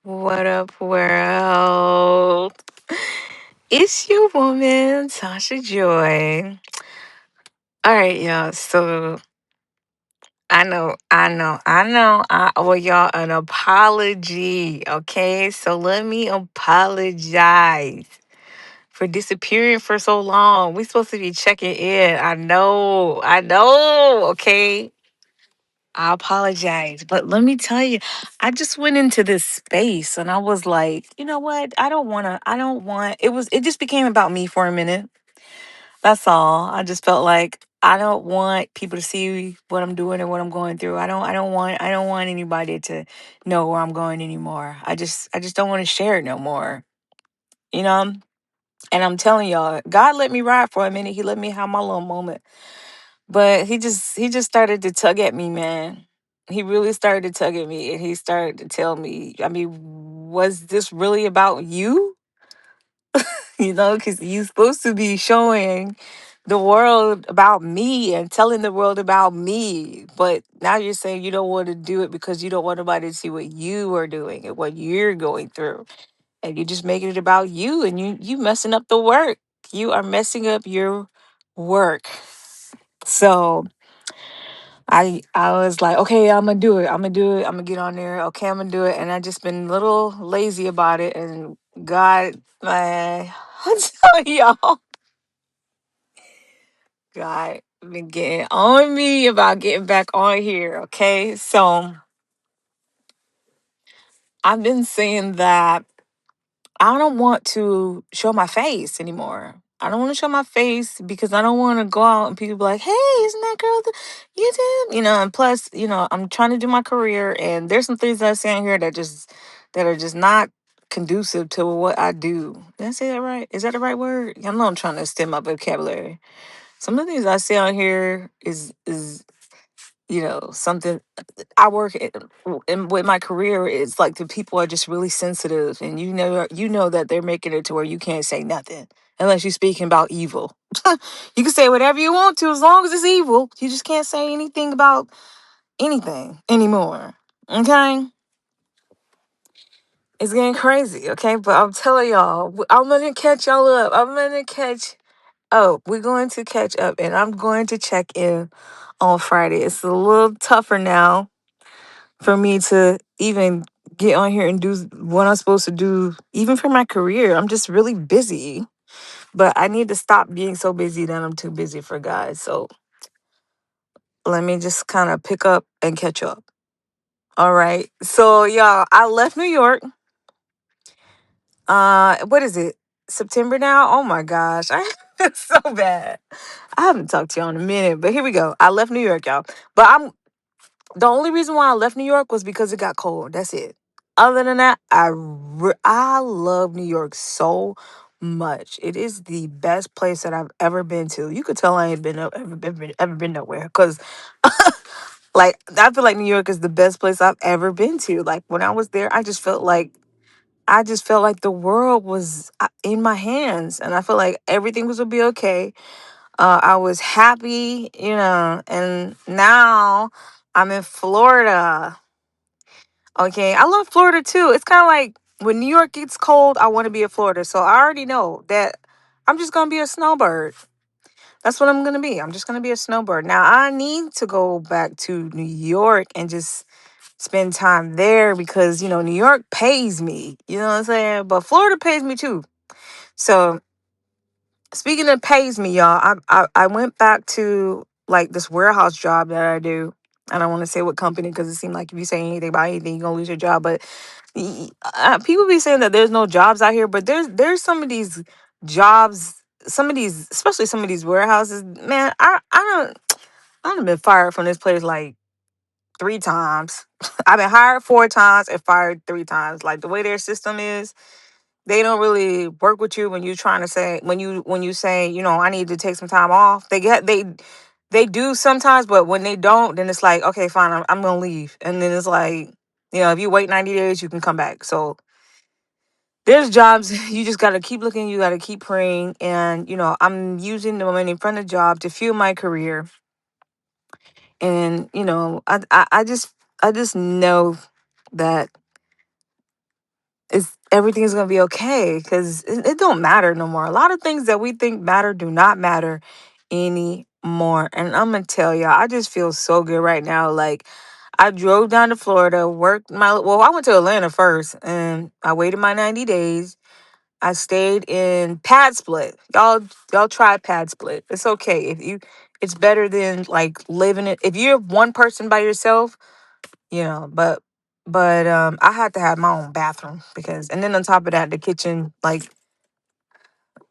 What up, world? It's your woman, Tasha Joy. All right, y'all. So I owe y'all an apology. Okay, so let me apologize for disappearing for so long. We supposed to be checking in. I know. Okay, I apologize, but let me tell you, I just went into this space and I was like, you know what? I don't want, it just became about me for a minute. That's all. I just felt like I don't want people to see what I'm doing and what I'm going through. I don't want anybody to know where I'm going anymore. I just don't want to share it no more. You know? And I'm telling y'all, God let me ride for a minute. He let me have my little moment. But he just started to tug at me, man. He really started to tug at me and he started to tell me, I mean, was this really about you? Because you're supposed to be showing the world about me and telling the world about me. But now you're saying you don't want to do it because you don't want nobody to see what you are doing and what you're going through. And you're just making it about you and you messing up the work. You are messing up your work. So I was like, okay, I'm gonna do it. I'm gonna do it. I'm gonna get on there. Okay, I'm gonna do it. And I just been a little lazy about it. And God, man, I'm telling y'all, God been getting on me about getting back on here. Okay, so I've been saying that I don't want to show my face anymore. I don't want to show my face because I don't want to go out and people be like, "Hey, isn't that girl the you did?" And plus, I'm trying to do my career, and there's some things that I say in here that are just not conducive to what I do. Did I say that right? Is that the right word? I know I'm trying to extend my vocabulary. Some of the things I say on here is something I work in with my career is like the people are just really sensitive, and you know that they're making it to where you can't say nothing unless you're speaking about evil. You can say whatever you want to as long as it's evil. You just can't say anything about anything anymore. Okay, it's getting crazy. Okay, but I'm telling y'all, I'm gonna catch y'all up. We're going to catch up, and I'm going to check in on Friday. It's a little tougher now for me to even get on here and do what I'm supposed to do, even for my career. I'm just really busy, but I need to stop being so busy that I'm too busy for God. So let me just kind of pick up and catch up. All right. So y'all, I left New York. What is it? September now? Oh my gosh. I it's so bad. I haven't talked to y'all in a minute, but here we go. I left New York, y'all. But the only reason why I left New York was because it got cold. That's it. Other than that, I love New York so much. It is the best place that I've ever been to. You could tell I ain't ever been nowhere because like I feel like New York is the best place I've ever been to. Like when I was there, I just felt like the world was in my hands, and I felt like everything was gonna be okay. I was happy, and now I'm in Florida. Okay, I love Florida too. It's kind of like when New York gets cold, I want to be in Florida. So I already know that I'm just gonna be a snowbird. That's what I'm gonna be. I'm just gonna be a snowbird. Now I need to go back to New York and just spend time there because New York pays me. You know what I'm saying? But Florida pays me too. So speaking of pays me, y'all, I went back to like this warehouse job that I do. I don't want to say what company because it seemed like if you say anything about anything, you're gonna lose your job. But people be saying that there's no jobs out here, but there's some of these jobs, especially some of these warehouses. Man, I don't been fired from this place like 3 times. I've been hired 4 times and fired 3 times. Like the way their system is, they don't really work with you when you trying to say when you say I need to take some time off. They do sometimes, but when they don't, then it's like okay, fine, I'm gonna leave, and then it's like if you wait 90 days, you can come back. So there's jobs you just gotta keep looking, you gotta keep praying, and I'm using the money from the job to fuel my career, and I just know that everything's gonna be okay because it don't matter no more. A lot of things that we think matter do not matter anymore. And I'm gonna tell y'all, I just feel so good right now. Like I drove down to Florida, worked I went to Atlanta first and I waited my 90 days. I stayed in Pad Split. Y'all try Pad Split. It's okay. It's better than like living it. If you're one person by yourself, but I had to have my own bathroom because and then on top of that the kitchen, like,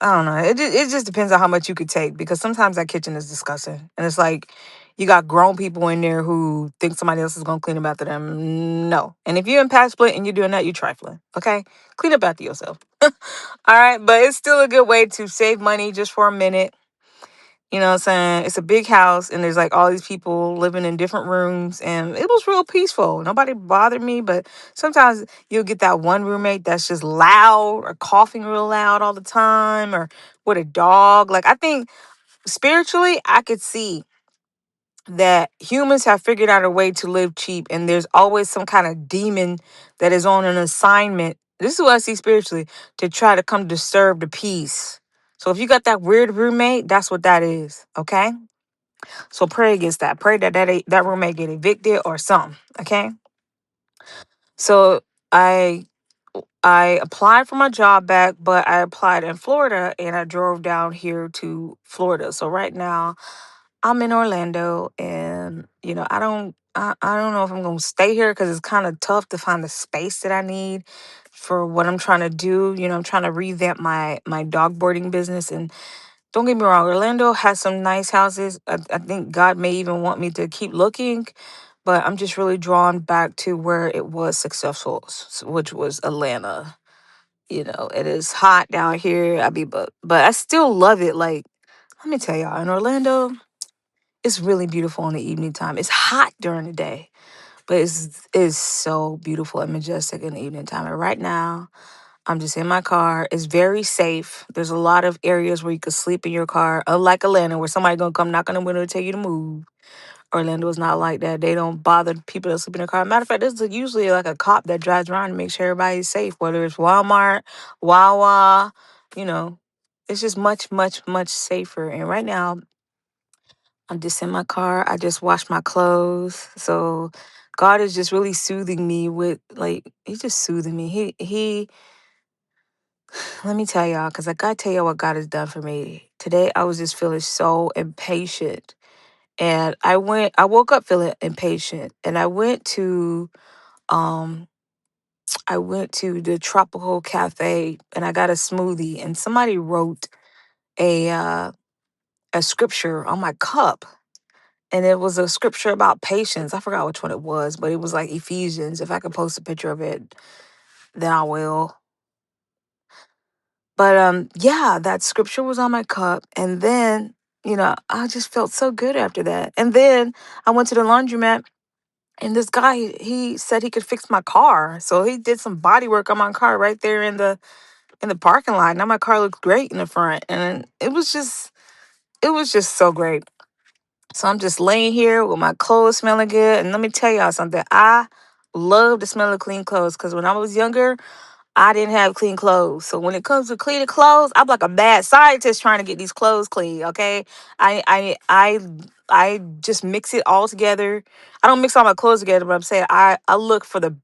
I don't know, it just depends on how much you could take because sometimes that kitchen is disgusting and it's like you got grown people in there who think somebody else is gonna clean up after them. No. And if you're in Pat Split and you're doing that, you're trifling. Okay, clean up after yourself. All right, but it's still a good way to save money just for a minute. You know what I'm saying? It's a big house and there's like all these people living in different rooms and it was real peaceful. Nobody bothered me, but sometimes you'll get that one roommate that's just loud or coughing real loud all the time or with a dog. Like I think spiritually I could see that humans have figured out a way to live cheap and there's always some kind of demon that is on an assignment. This is what I see spiritually to try to come disturb the peace. So if you got that weird roommate, that's what that is, okay? So pray against that. Pray that roommate get evicted or something. Okay. So I I applied for my job back, but I applied in Florida and I drove down here to Florida. So right now I'm in Orlando and I don't know if I'm gonna stay here because it's kind of tough to find the space that I need for what I'm trying to do. I'm trying to revamp my dog boarding business and don't get me wrong, Orlando has some nice houses. I think God may even want me to keep looking, but I'm just really drawn back to where it was successful, which was Atlanta. It is hot down here. But I still love it. Like, let me tell y'all, in Orlando, it's really beautiful in the evening time. It's hot during the day, but it's so beautiful and majestic in the evening time. And right now, I'm just in my car. It's very safe. There's a lot of areas where you could sleep in your car. Unlike Atlanta, where somebody gonna come knock on the window and tell you to move. Orlando is not like that. They don't bother people that sleep in their car. Matter of fact, there's usually like a cop that drives around to make sure everybody's safe, whether it's Walmart, Wawa, you know. It's just much, much, much safer. And right now, I'm just in my car. I just washed my clothes. So God is just really soothing me with like he's just soothing me. He let me tell y'all, because I gotta tell y'all what God has done for me. Today I was just feeling so impatient. And I woke up feeling impatient. And um I went to the Tropical Cafe and I got a smoothie and somebody wrote a uh a scripture on my cup. And it was a scripture about patience. I forgot which one it was, but it was like Ephesians. If I could post a picture of it, then I will. But yeah, that scripture was on my cup. And then, I just felt so good after that. And then I went to the laundromat and this guy, he said he could fix my car. So he did some body work on my car right there in the parking lot. Now my car looked great in the front. And it was just so great. So I'm just laying here with my clothes smelling good. And let me tell y'all something. I love the smell of clean clothes because when I was younger, I didn't have clean clothes. So when it comes to cleaning clothes, I'm like a mad scientist trying to get these clothes clean. Okay. I just mix it all together. I don't mix all my clothes together, but I'm saying I look for the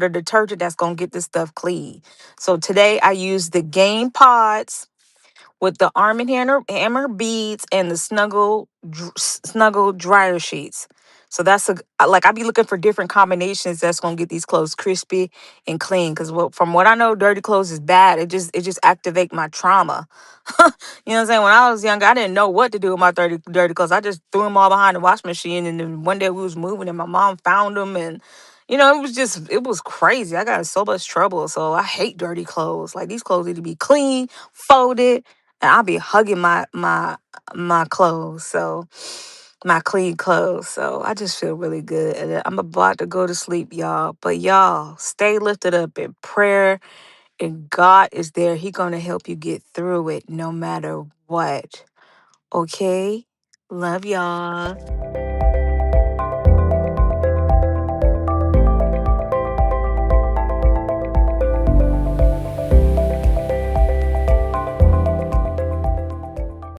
detergent that's gonna get this stuff clean. So today I used the Game Pods with the Arm& and Hammer beads and the Snuggle dryer sheets. So that's like I be looking for different combinations that's gonna get these clothes crispy and clean. Cause from what I know, dirty clothes is bad. It just activate my trauma. You know what I'm saying? When I was younger, I didn't know what to do with my dirty clothes. I just threw them all behind the washing machine. And then one day we was moving, and my mom found them, and it was crazy. I got in so much trouble. So I hate dirty clothes. Like these clothes need to be clean, folded, and I'll be hugging my clothes. So my clean clothes. So I just feel really good. And I'm about to go to sleep, y'all. But y'all, stay lifted up in prayer. And God is there. He gonna help you get through it no matter what. Okay? Love y'all.